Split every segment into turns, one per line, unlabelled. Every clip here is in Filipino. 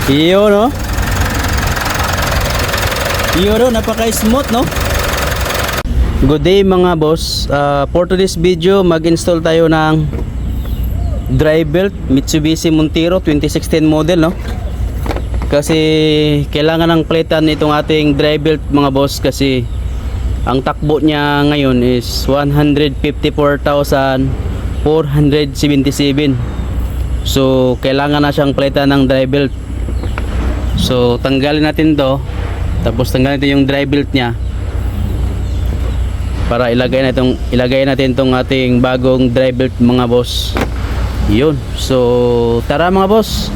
Iyo no. Iyo no, napaka-smooth no. Good day mga boss. For today's video, mag-install tayo ng dry belt Mitsubishi Montero 2016 model no. Kasi kailangan ng palitan itong ating dry belt mga boss, kasi ang takbo niya ngayon is 154,477. So kailangan na siyang palitan ng dry belt. So tanggalin natin to, tapos tanggalin natin yung dry belt niya para ilagay natin tong ating bagong dry belt mga boss. Yun. So tara mga boss,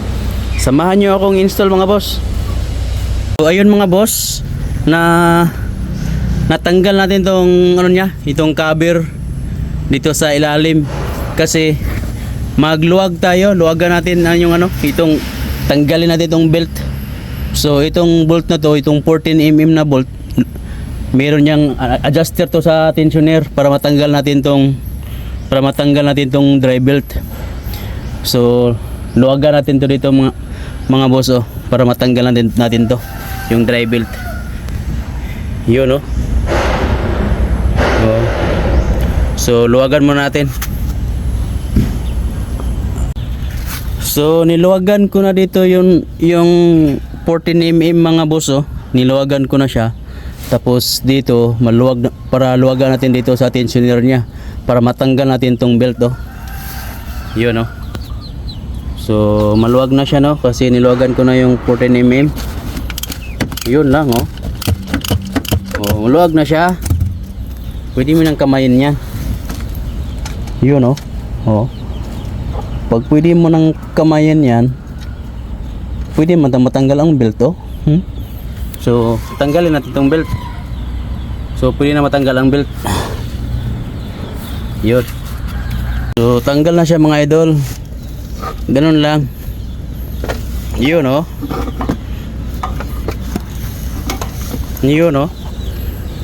samahan nyo akong install mga boss. So ayun mga boss, natanggal natin tong ano niya, itong cover dito sa ilalim, kasi magluwag tayo, luwagan natin yung ano, itong tanggalin natin itong belt. So itong bolt na to, itong 14mm na bolt, meron niyang adjuster to sa tensioner para matanggal natin tong dry belt. So luwagan natin to dito mga boss oh, para matanggal natin to yung dry belt. Yun oh. So luwagan muna natin. So niluwagan ko na dito yung 14mm mga boss oh. Niluwagan ko na siya. Tapos dito para luwagan natin dito sa tensioner niya para matanggal natin tong belt oh. Yun oh. So maluwag na siya no, kasi niluwagan ko na yung 14mm. Yun lang oh. Oh, maluwag na siya. Pwede mo nang kamayin yan. Yun oh. Oh. Pag pwede mo nang kamayin yan, pwede matanggal ang belt oh. So tanggalin natin itong belt. So pwede na matanggal ang belt. Yun. So tanggal na siya mga idol. Ganun lang. Yun oh. Yun oh.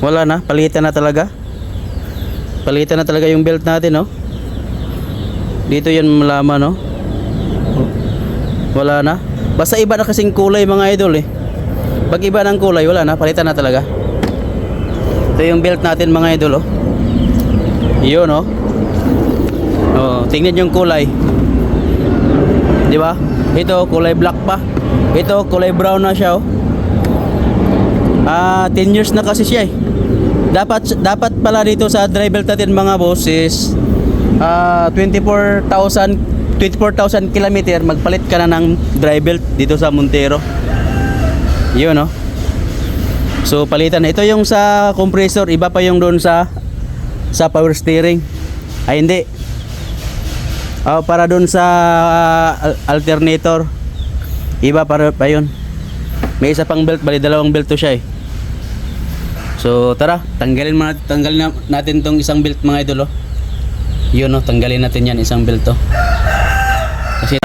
Wala na, palitan na talaga. Palitan na talaga yung belt natin oh. Dito yan malaman no. Wala na. Basta iba na kasing kulay mga idol eh. Pag iba ng kulay, wala na, palitan na talaga. Ito yung belt natin mga idol oh. Yun oh. Oh, tingnan yung kulay. Di ba? Ito kulay black pa. Ito kulay brown na siya oh. 10 years na kasi siya eh. Dapat pala dito sa dry belt natin mga boss is 24,000 kilometer magpalit ka na ng dry belt dito sa Montero. Yun no. So palitan. Ito yung sa compressor, iba pa yung doon sa power steering. Ay hindi. Para doon sa alternator. Iba pa yun. May isa pang belt, bali dalawang belt to siya eh. So tara, tanggalin natin tong isang belt mga idol oh. Yun oh, tanggalin natin yan isang belt to. Kasi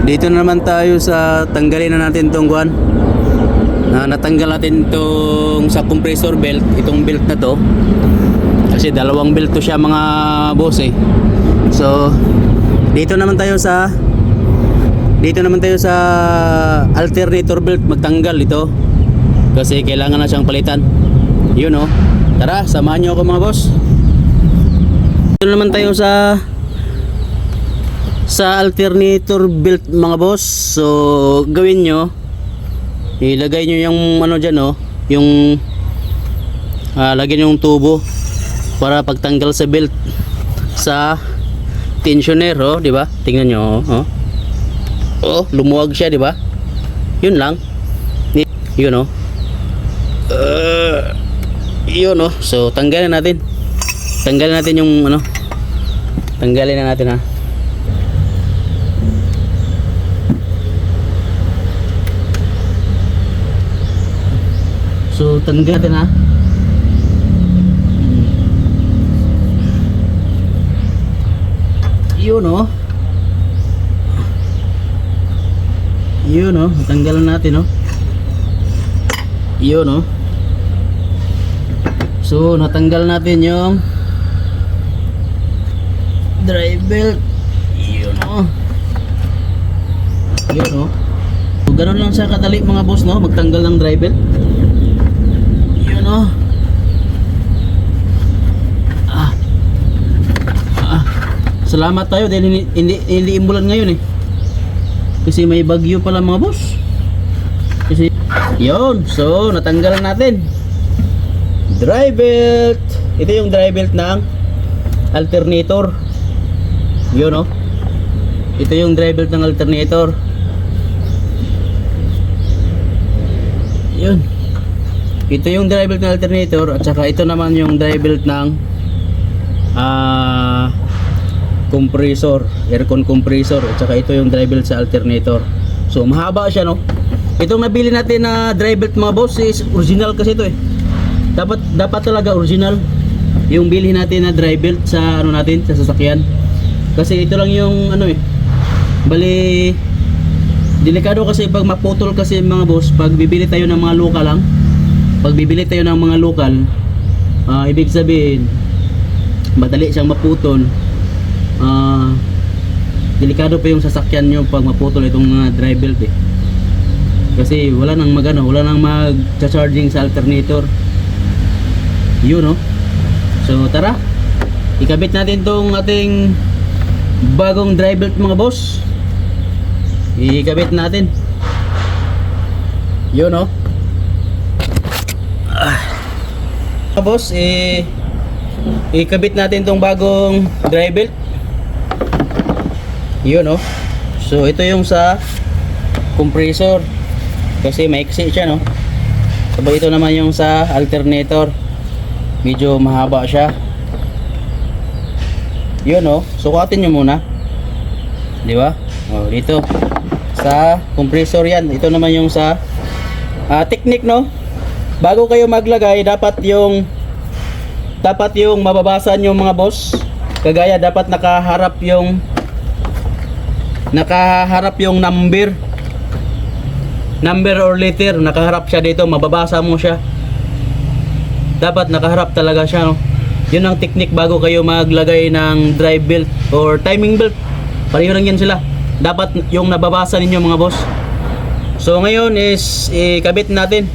dito na naman tayo sa tanggalin na natin tong guan. Natanggal natin itong sa compressor belt, itong belt na to. Kasi dalawang belt to siya mga boss eh. So dito naman tayo sa alternator belt magtanggal ito. Kasi kailangan na siyang palitan. Yun oh. Tara, samahan niyo ako mga boss. Dito naman tayo sa alternator belt mga boss. So gawin nyo, ilagay nyo yung ano dyan oh, yung lagyan yung tubo para pagtanggal sa belt sa tensioner oh, di ba? Tingnan nyo oh. Oh, lumuwag siya, di ba? Yun lang. Yun oh. Yun oh. So tanggalin natin yung ano. Tanggalin na natin ha. So tanggal natin ha. Yun oh. Yun oh, tanggalan natin oh. Yun oh. So natanggal natin yung dry belt. Yun oh. Yun oh. So ganun lang siya kadali mga boss, no? Magtanggal ng dry belt. Yun, no? Salamat tayo dahil hindi imbulan ngayon eh. Kasi may bagyo pala mga boss. Kasi yun, so natanggalan natin. Dry belt. Ito yung dry belt ng alternator. Yun, no? Ito yung dry belt ng alternator. Yun. Ito yung dry belt ng alternator at saka ito naman yung dry belt ng compressor, aircon compressor at saka ito yung dry belt sa alternator. So mahaba siya, no? Itong nabili natin na dry belt mga boss is original kasi ito eh. Dapat talaga original yung bilhin natin na dry belt sa ano natin sa sasakyan. Kasi ito lang yung ano eh. Bali delikado kasi pag maputol kasi mga boss, pag bibili tayo ng mga lokal lang. Pag bibili tayo ng mga lokal, ibig sabihin madali siyang maputol. Delikado pa yung sasakyan nyo pag maputol itong mga dry belt eh. Kasi wala nang wala nang mag-charging sa alternator. Yun, no? So tara, ikabit natin tong ating bagong dry belt mga boss. Ikabit natin. Yun, no? Mga boss, ikabit natin tong bagong dry belt. Yun, no? So ito yung sa compressor kasi maiksi siya, no? Sabay ito naman yung sa alternator, medyo mahaba siya. Yun, no? Sukatin nyo muna, di ba? Dito sa compressor yan. Ito naman yung sa technique, no? Bago kayo maglagay, dapat yung mababasa nyo mga boss. Kagaya dapat nakaharap yung number or letter, nakaharap siya dito, mababasa mo siya. Dapat nakaharap talaga siya, no? Yun ang technique bago kayo maglagay ng dry belt or timing belt. Pareho lang yan sila. Dapat yung nababasa ninyo mga boss. So ngayon is ikabit natin.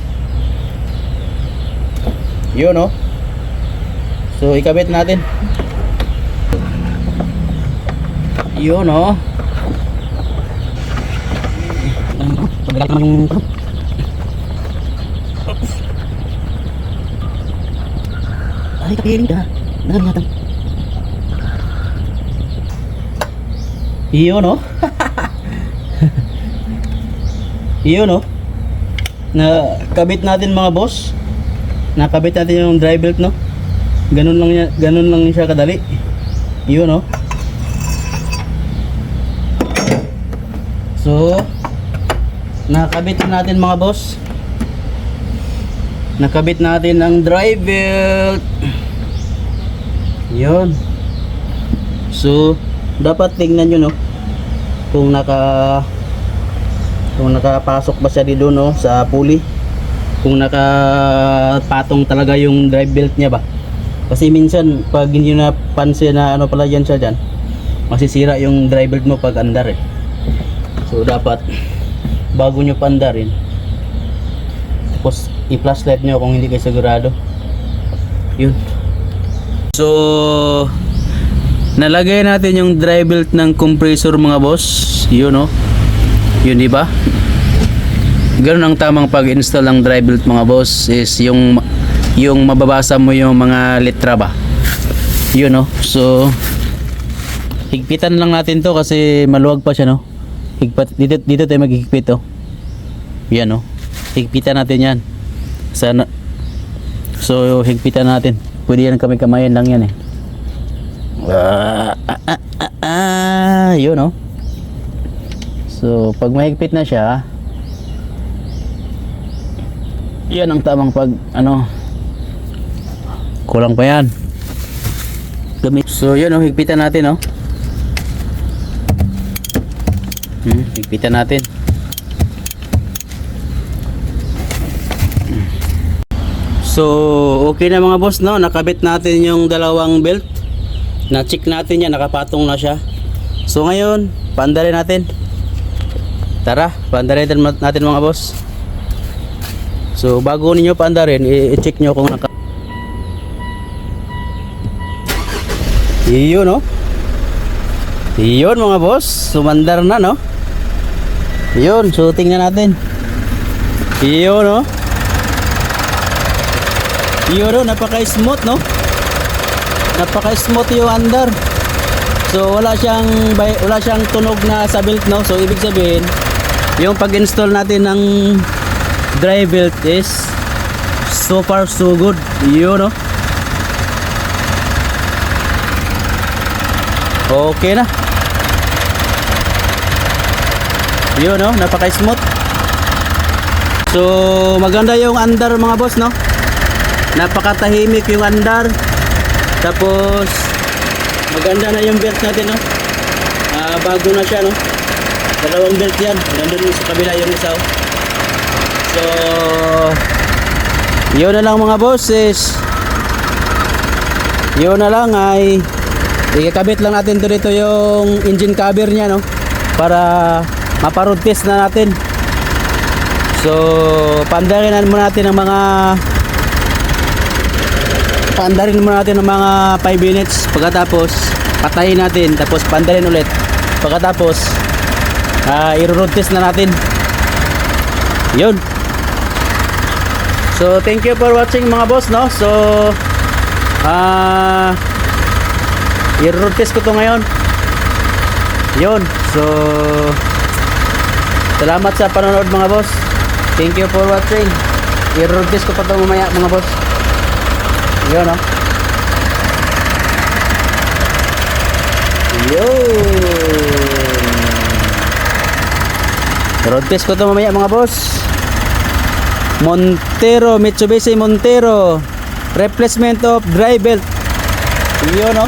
Yun, no? So ikabit natin. Yun, no? Pagdagat naman yung ay kapiling ka. Nakalimutan. Iyo, no? Iyo, no? Nakabit natin mga boss. Nakabit natin yung dry belt, no? Ganun lang siya kadali. Iyo, no? So nakabit natin mga boss. Nakabit natin ang dry belt. Yun. So dapat tingnan nyo, no, kung nakapasok ba siya dito, no, sa pulley, kung nakapatong talaga yung dry belt niya ba. Kasi minsan pag hindi nyo napansin na ano pala yan siya dyan, masisira yung dry belt mo pag andar eh. So dapat bago nyo pandarin, tapos i-flashlight nyo kung hindi kayo sigurado. Yun. So nalagay natin yung dry belt ng compressor mga boss. Yun, no? Yun, di ba? Ganun ang tamang pag-install ng dry belt mga boss, is yung mababasa mo yung mga letra ba. Yun, no? So higpitan lang natin to kasi maluwag pa siya, no? Dito tayo maghigpit, oh. Yan, no? Higpitan natin yan. Sana. So higpitan natin. Pwede yan kamayan lang yan eh. Yun, no? So pag mahigpit na siya, yan ang tamang pag kulang pa yan. So yun, no? Higpitan natin, no? Higpitan natin. So okay na mga boss, no? Nakabit natin yung dalawang belt. Na-check natin yan, nakapatong na siya. So ngayon, paandarin natin. Tara, paandarin natin mga boss. So bago ninyo paandarin, i-check nyo kung naka... Iyon no? Iyon mga boss, sumandar na no? Iyon, so tingnan natin. Iyon no? Iyon no, napaka-smooth no? Napaka-smooth yung andar. So wala siyang tunog na sa belt no. So ibig sabihin, yung pag-install natin ng dry belt is so far so good. Yun no. Okay na. Yun no, napaka-smooth. So maganda yung andar mga boss no. Napakatahimik yung andar. Tapos maganda na yung belt natin no. Bago na siya no. Dalawang belt yan. Nandun sa kabila yung isa. So yun na lang mga bosses. Yun na lang ay ikakabit lang natin dito yung engine cover niya no. Para maparod test na natin. So paandarin muna natin ng mga 5 minutes. Pagkatapos patayin natin. Tapos paandarin ulit. Pagkatapos i-road test na natin. Yun. So thank you for watching mga boss no. So i-road test ko to ngayon. Yun. So salamat sa panonood mga boss. Thank you for watching. I-road test ko pa to mamaya mga boss. Yun no. Yun. Road test ko to mamaya mga boss. Montero, Mitsubishi Montero, replacement of dry belt. Yun no.